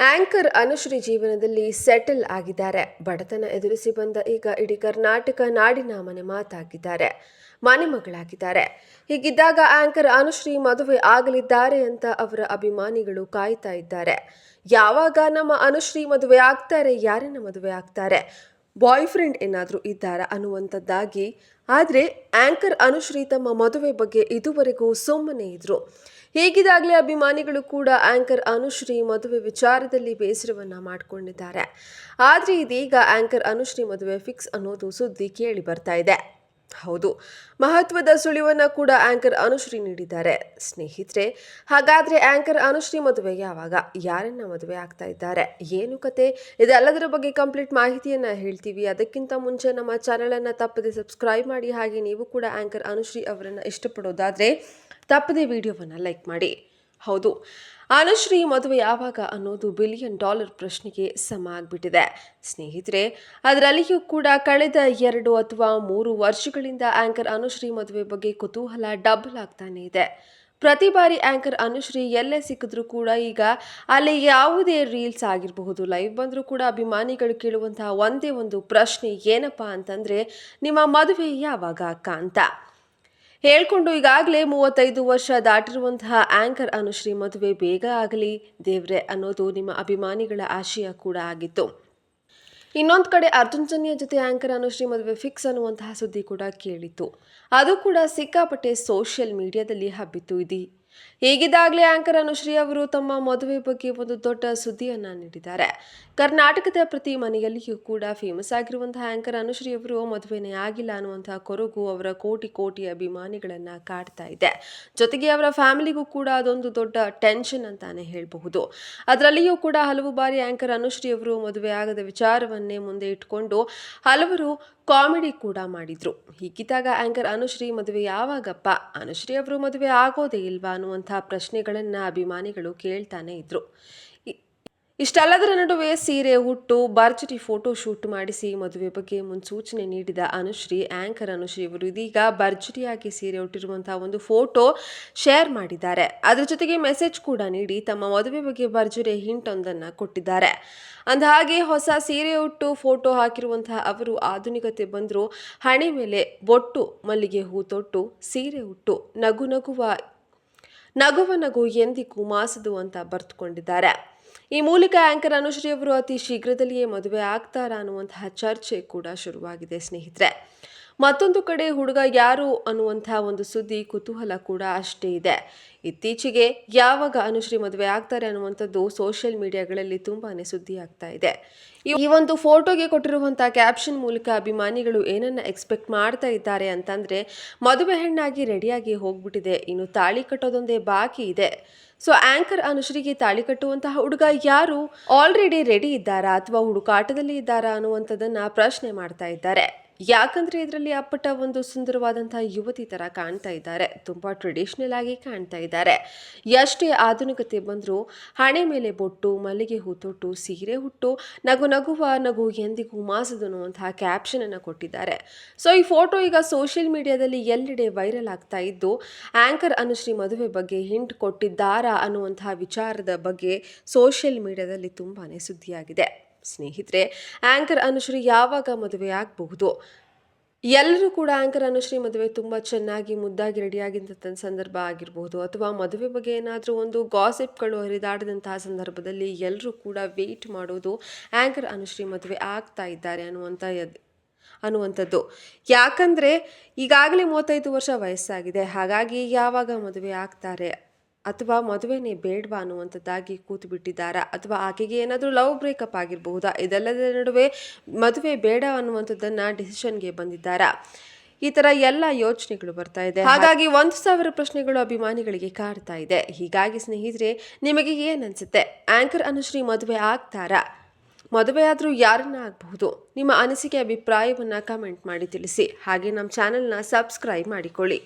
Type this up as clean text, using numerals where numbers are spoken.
Anchor Anushree ಜೀವನದಲ್ಲಿ settle ಆಗಿದ್ದಾರೆ. ಬಡತನ ಎದುರಿಸಿ ಬಂದ ಈಗ ಇಡೀ ಕರ್ನಾಟಕ ನಾಡಿನ ಮನೆ ಮಾತಾಗಿದ್ದಾರೆ, ಮನೆ ಮಗಳಾಗಿದ್ದಾರೆ. ಹೀಗಿದ್ದಾಗ ಆಂಕರ್ ಅನುಶ್ರೀ ಮದುವೆ ಆಗಲಿದ್ದಾರೆ ಅಂತ ಅವರ ಅಭಿಮಾನಿಗಳು ಕಾಯ್ತಾ ಇದ್ದಾರೆ. ಯಾವಾಗ ನಮ್ಮ ಅನುಶ್ರೀ ಮದುವೆ ಆಗ್ತಾರೆ, ಯಾರನ್ನ ಮದುವೆ ಆಗ್ತಾರೆ, ಬಾಯ್ ಫ್ರೆಂಡ್ ಏನಾದರೂ ಇದ್ದಾರಾ ಅನ್ನುವಂಥದ್ದಾಗಿ. ಆದರೆ ಆಂಕರ್ ಅನುಶ್ರೀ ತಮ್ಮ ಮದುವೆ ಬಗ್ಗೆ ಇದುವರೆಗೂ ಸುಮ್ಮನೆ ಇದ್ರು. ಹೀಗಿದಾಗಲೇ ಅಭಿಮಾನಿಗಳು ಕೂಡ ಆಂಕರ್ ಅನುಶ್ರೀ ಮದುವೆ ವಿಚಾರದಲ್ಲಿ ಬೇಸರವನ್ನ ಮಾಡಿಕೊಂಡಿದ್ದಾರೆ. ಆದರೆ ಇದೀಗ ಆಂಕರ್ ಅನುಶ್ರೀ ಮದುವೆ ಫಿಕ್ಸ್ ಅನ್ನೋದು ಸುದ್ದಿ ಕೇಳಿ ಬರ್ತಾ ಇದೆ. ಹೌದು, ಮಹತ್ವದ ಸುಳಿವನ್ನ ಕೂಡ ಆಂಕರ್ ಅನುಶ್ರೀ ನೀಡಿದ್ದಾರೆ. ಸ್ನೇಹಿತರೆ, ಹಾಗಾದ್ರೆ ಆಂಕರ್ ಅನುಶ್ರೀ ಮದುವೆ ಯಾವಾಗ, ಯಾರನ್ನ ಮದುವೆ ಆಗ್ತಾ ಇದ್ದಾರೆ, ಏನು ಕತೆ, ಇದೆಲ್ಲದರ ಬಗ್ಗೆ ಕಂಪ್ಲೀಟ್ ಮಾಹಿತಿಯನ್ನ ಹೇಳ್ತೀವಿ. ಅದಕ್ಕಿಂತ ಮುಂಚೆ ನಮ್ಮ ಚಾನೆಲ್ ಅನ್ನ ತಪ್ಪದೆ ಸಬ್ಸ್ಕ್ರೈಬ್ ಮಾಡಿ. ಹಾಗೆ ನೀವು ಕೂಡ ಆಂಕರ್ ಅನುಶ್ರೀ ಅವರನ್ನ ಇಷ್ಟಪಡೋದಾದ್ರೆ ತಪ್ಪದೆ ವಿಡಿಯೋವನ್ನ ಲೈಕ್ ಮಾಡಿ. ಹೌದು, ಅನುಶ್ರೀ ಮದುವೆ ಯಾವಾಗ ಅನ್ನೋದು $1 ಬಿಲಿಯನ್ ಪ್ರಶ್ನೆಗೆ ಸಮ ಆಗ್ಬಿಟ್ಟಿದೆ ಸ್ನೇಹಿತರೆ. ಅದರಲ್ಲಿಯೂ ಕೂಡ ಕಳೆದ 2 ಅಥವಾ 3 ವರ್ಷಗಳಿಂದ ಆಂಕರ್ ಅನುಶ್ರೀ ಮದುವೆ ಬಗ್ಗೆ ಕುತೂಹಲ ಡಬಲ್ ಆಗ್ತಾನೆ ಇದೆ. ಪ್ರತಿ ಬಾರಿ ಆಂಕರ್ ಅನುಶ್ರೀ ಎಲ್ಲೇ ಸಿಕ್ಕಿದ್ರು ಕೂಡ ಈಗ ಅಲ್ಲಿ ಯಾವುದೇ ರೀಲ್ಸ್ ಆಗಿರಬಹುದು, ಲೈವ್ ಬಂದರೂ ಕೂಡ ಅಭಿಮಾನಿಗಳು ಕೇಳುವಂತಹ ಒಂದೇ ಒಂದು ಪ್ರಶ್ನೆ ಏನಪ್ಪಾ ಅಂತಂದ್ರೆ, ನಿಮ್ಮ ಮದುವೆ ಯಾವಾಗ ಅಕ್ಕ ಅಂತ ಹೇಳ್ಕೊಂಡು ಈಗಾಗಲೇ 35 ವರ್ಷ ದಾಟಿರುವಂತಹ ಆಂಕರ್ ಅನುಶ್ರೀ ಮದುವೆ ಬೇಗ ಆಗಲಿ ದೇವ್ರೆ ಅನ್ನೋದು ನಿಮ್ಮ ಅಭಿಮಾನಿಗಳ ಆಶಯ ಕೂಡ ಆಗಿತ್ತು. ಇನ್ನೊಂದು ಕಡೆ ಅರ್ಜುನ್ ಜನ್ಯ ಜೊತೆ ಆಂಕರ್ ಅನುಶ್ರೀ ಮದುವೆ ಫಿಕ್ಸ್ ಅನ್ನುವಂತಹ ಸುದ್ದಿ ಕೂಡ ಕೇಳಿತ್ತು. ಅದು ಕೂಡ ಸಿಕ್ಕಾಪಟ್ಟೆ ಸೋಷಿಯಲ್ ಮೀಡಿಯಾದಲ್ಲಿ ಹಬ್ಬಿತ್ತು. ಹೀಗಿದ್ದಾಗಲೇ ಆಂಕರ್ ಅನುಶ್ರೀ ಅವರು ತಮ್ಮ ಮದುವೆ ಬಗ್ಗೆ ಒಂದು ದೊಡ್ಡ ಸುದ್ದಿಯನ್ನ ನೀಡಿದ್ದಾರೆ. ಕರ್ನಾಟಕದ ಪ್ರತಿ ಮನೆಯಲ್ಲಿಯೂ ಕೂಡ ಫೇಮಸ್ ಆಗಿರುವಂತಹ ಆಂಕರ್ ಅನುಶ್ರೀ ಅವರು ಮದುವೆನೇ ಆಗಿಲ್ಲ ಅನ್ನುವಂತಹ ಕೊರಗು ಅವರ ಕೋಟಿ ಅಭಿಮಾನಿಗಳನ್ನ ಕಾಡ್ತಾ ಇದೆ. ಜೊತೆಗೆ ಅವರ ಫ್ಯಾಮಿಲಿಗೂ ಕೂಡ ಅದೊಂದು ದೊಡ್ಡ ಟೆನ್ಷನ್ ಅಂತಾನೆ ಹೇಳಬಹುದು. ಅದರಲ್ಲಿಯೂ ಕೂಡ ಹಲವು ಬಾರಿ ಆಂಕರ್ ಅನುಶ್ರೀ ಅವರು ಮದುವೆ ಆಗದ ವಿಚಾರವನ್ನೇ ಮುಂದೆ ಇಟ್ಕೊಂಡು ಹಲವರು ಕಾಮಿಡಿ ಕೂಡ ಮಾಡಿದ್ರು. ಹೀಗಿದ್ದಾಗ ಆಂಕರ್ ಅನುಶ್ರೀ ಮದುವೆ ಯಾವಾಗಪ್ಪ, ಅನುಶ್ರೀ ಅವರು ಮದುವೆ ಆಗೋದೇ ಇಲ್ವಾ ಅನ್ನುವಂತಹ ಪ್ರಶ್ನೆಗಳನ್ನ ಅಭಿಮಾನಿಗಳು ಕೇಳ್ತಾನೆ ಇದ್ರು. ಇಷ್ಟೆಲ್ಲದರ ನಡುವೆ ಸೀರೆ ಉಟ್ಟು ಭರ್ಜರಿ ಫೋಟೋ ಶೂಟ್ ಮಾಡಿಸಿ ಮದುವೆ ಬಗ್ಗೆ ಮುನ್ಸೂಚನೆ ನೀಡಿದ ಆಂಕರ್ ಅನುಶ್ರೀ ಅವರು ಇದೀಗ ಭರ್ಜರಿಯಾಗಿ ಸೀರೆ ಉಟ್ಟಿರುವಂತಹ ಒಂದು ಫೋಟೋ ಶೇರ್ ಮಾಡಿದ್ದಾರೆ. ಅದರ ಜೊತೆಗೆ ಮೆಸೇಜ್ ಕೂಡ ನೀಡಿ ತಮ್ಮ ಮದುವೆ ಬಗ್ಗೆ ಭರ್ಜರಿ ಹಿಂಟ್ ಒಂದನ್ನ ಕೊಟ್ಟಿದ್ದಾರೆ. ಅಂದಹಾಗೆ ಹೊಸ ಸೀರೆ ಉಟ್ಟು ಫೋಟೋ ಹಾಕಿರುವಂತಹ ಅವರು ಆಧುನಿಕತೆ ಬಂದ್ರು, ಹಣೆ ಮೇಲೆ ಬೊಟ್ಟು, ಮಲ್ಲಿಗೆ ಹೂ ತೊಟ್ಟು, ಸೀರೆ ಉಟ್ಟು ನಗುವ ನಗು ಎಂದಿಗೂ ಮಾಸದು ಅಂತ ಬರೆದುಕೊಂಡಿದ್ದಾರೆ. ಈ ಮೂಲಕ ಆಂಕರ್ ಅನುಶ್ರೀ ಅವರು ಅತಿ ಶೀಘ್ರದಲ್ಲಿಯೇ ಮದುವೆ ಆಗ್ತಾರಾ ಅನ್ನುವಂತಹ ಚರ್ಚೆ ಕೂಡ ಶುರುವಾಗಿದೆ ಸ್ನೇಹಿತರೆ. ಮತ್ತೊಂದು ಕಡೆ ಹುಡುಗ ಯಾರು ಅನ್ನುವಂತಹ ಒಂದು ಸುದ್ದಿ ಕುತೂಹಲ ಕೂಡ ಅಷ್ಟೇ ಇದೆ. ಇತ್ತೀಚೆಗೆ ಯಾವಾಗ ಅನುಶ್ರೀ ಮದುವೆ ಆಗ್ತಾರೆ ಅನ್ನುವಂಥದ್ದು ಸೋಷಿಯಲ್ ಮೀಡಿಯಾಗಳಲ್ಲಿ ತುಂಬಾನೇ ಸುದ್ದಿ ಆಗ್ತಾ ಇದೆ. ಈ ಒಂದು ಫೋಟೋಗೆ ಕೊಟ್ಟಿರುವಂತಹ ಕ್ಯಾಪ್ಷನ್ ಮೂಲಕ ಅಭಿಮಾನಿಗಳು ಏನನ್ನ ಎಕ್ಸ್ಪೆಕ್ಟ್ ಮಾಡ್ತಾ ಇದ್ದಾರೆ ಅಂತಂದ್ರೆ, ಮದುವೆ ಹೆಣ್ಣಾಗಿ ರೆಡಿಯಾಗಿ ಹೋಗ್ಬಿಟ್ಟಿದೆ, ಇನ್ನು ತಾಳಿ ಕಟ್ಟೋದೊಂದೇ ಬಾಕಿ ಇದೆ. ಸೊ ಆಂಕರ್ ಅನುಶ್ರೀಗೆ ತಾಳಿ ಕಟ್ಟುವಂತಹ ಹುಡುಗ ಯಾರು, ಆಲ್ರೆಡಿ ರೆಡಿ ಇದ್ದಾರಾ ಅಥವಾ ಹುಡುಕಾಟದಲ್ಲಿ ಇದ್ದಾರಾ ಅನ್ನುವಂಥದ್ದನ್ನ ಪ್ರಶ್ನೆ ಮಾಡ್ತಾ ಇದ್ದಾರೆ. ಯಾಕಂದ್ರೆ ಇದರಲ್ಲಿ ಅಪ್ಪಟ ಒಂದು ಸುಂದರವಾದಂತಹ ಯುವತಿ ತರ ಕಾಣ್ತಾ ಇದ್ದಾರೆ, ತುಂಬಾ ಟ್ರೆಡಿಷನಲ್ ಆಗಿ ಕಾಣ್ತಾ ಇದ್ದಾರೆ. ಎಷ್ಟೇ ಆಧುನಿಕತೆ ಬಂದರೂ ಹಣೆ ಮೇಲೆ ಬೊಟ್ಟು, ಮಲ್ಲಿಗೆ ಹೂ ತೊಟ್ಟು, ಸೀರೆ ಹುಟ್ಟು, ನಗು ಎಂದಿಗೂ ಮಾಸದು ಅನ್ನುವಂತಹ ಕ್ಯಾಪ್ಷನ್ ಅನ್ನು ಕೊಟ್ಟಿದ್ದಾರೆ. ಸೊ ಈ ಫೋಟೋ ಈಗ ಸೋಷಿಯಲ್ ಮೀಡಿಯಾದಲ್ಲಿ ಎಲ್ಲೆಡೆ ವೈರಲ್ ಆಗ್ತಾ ಇದ್ದು, ಆಂಕರ್ ಅನುಶ್ರೀ ಮದುವೆ ಬಗ್ಗೆ ಹಿಂಟ್ ಕೊಟ್ಟಿದ್ದಾರಾ ಅನ್ನುವಂತಹ ವಿಚಾರದ ಬಗ್ಗೆ ಸೋಷಿಯಲ್ ಮೀಡಿಯಾದಲ್ಲಿ ತುಂಬಾನೇ ಸುದ್ದಿಯಾಗಿದೆ. ಸ್ನೇಹಿತರೆ, ಆಂಕರ್ ಅನುಶ್ರೀ ಯಾವಾಗ ಮದುವೆ ಆಗಬಹುದು? ಎಲ್ಲರೂ ಕೂಡ ಆಂಕರ್ ಅನುಶ್ರೀ ಮದುವೆ ತುಂಬ ಚೆನ್ನಾಗಿ ಮುದ್ದಾಗಿ ರೆಡಿಯಾಗಿದ್ದಂಥ ಸಂದರ್ಭ ಆಗಿರಬಹುದು, ಅಥವಾ ಮದುವೆ ಬಗ್ಗೆ ಏನಾದರೂ ಒಂದು ಗಾಸಿಪ್ಗಳು ಹರಿದಾಡದಂತಹ ಸಂದರ್ಭದಲ್ಲಿ ಎಲ್ಲರೂ ಕೂಡ ವೆಯ್ಟ್ ಮಾಡೋದು ಆಂಕರ್ ಅನುಶ್ರೀ ಮದುವೆ ಆಗ್ತಾ ಇದ್ದಾರೆ ಅನ್ನುವಂಥದ್ದು. ಯಾಕಂದರೆ ಈಗಾಗಲೇ 35 ವರ್ಷ ವಯಸ್ಸಾಗಿದೆ. ಹಾಗಾಗಿ ಯಾವಾಗ ಮದುವೆ ಆಗ್ತಾರೆ ಅಥವಾ ಮದುವೆನೇ ಬೇಡವಾ ಅನ್ನುವಂಥದ್ದಾಗಿ ಕೂತು ಬಿಟ್ಟಿದ್ದಾರಾ, ಅಥವಾ ಆಕೆಗೆ ಏನಾದರೂ ಲವ್ ಬ್ರೇಕಪ್ ಆಗಿರಬಹುದಾ, ಇದೆಲ್ಲದರ ನಡುವೆ ಮದುವೆ ಬೇಡ ಅನ್ನುವಂಥದ್ದನ್ನು ಡಿಸಿಷನ್ಗೆ ಬಂದಿದ್ದಾರಾ, ಈ ಥರ ಎಲ್ಲ ಯೋಚನೆಗಳು ಬರ್ತಾ ಇದೆ. ಹಾಗಾಗಿ 1,000 ಪ್ರಶ್ನೆಗಳು ಅಭಿಮಾನಿಗಳಿಗೆ ಕಾಡ್ತಾ ಇದೆ. ಹೀಗಾಗಿ ಸ್ನೇಹಿತರೆ, ನಿಮಗೆ ಏನು ಅನಿಸುತ್ತೆ, ಆಂಕರ್ ಅನುಶ್ರೀ ಮದುವೆ ಆಗ್ತಾರಾ? ಮದುವೆ ಆದರೂ ಯಾರನ್ನ ಆಗಬಹುದು? ನಿಮ್ಮ ಅನಿಸಿಕೆ ಅಭಿಪ್ರಾಯವನ್ನು ಕಮೆಂಟ್ ಮಾಡಿ ತಿಳಿಸಿ. ಹಾಗೆ ನಮ್ಮ ಚಾನೆಲ್ನ ಸಬ್ಸ್ಕ್ರೈಬ್ ಮಾಡಿಕೊಳ್ಳಿ.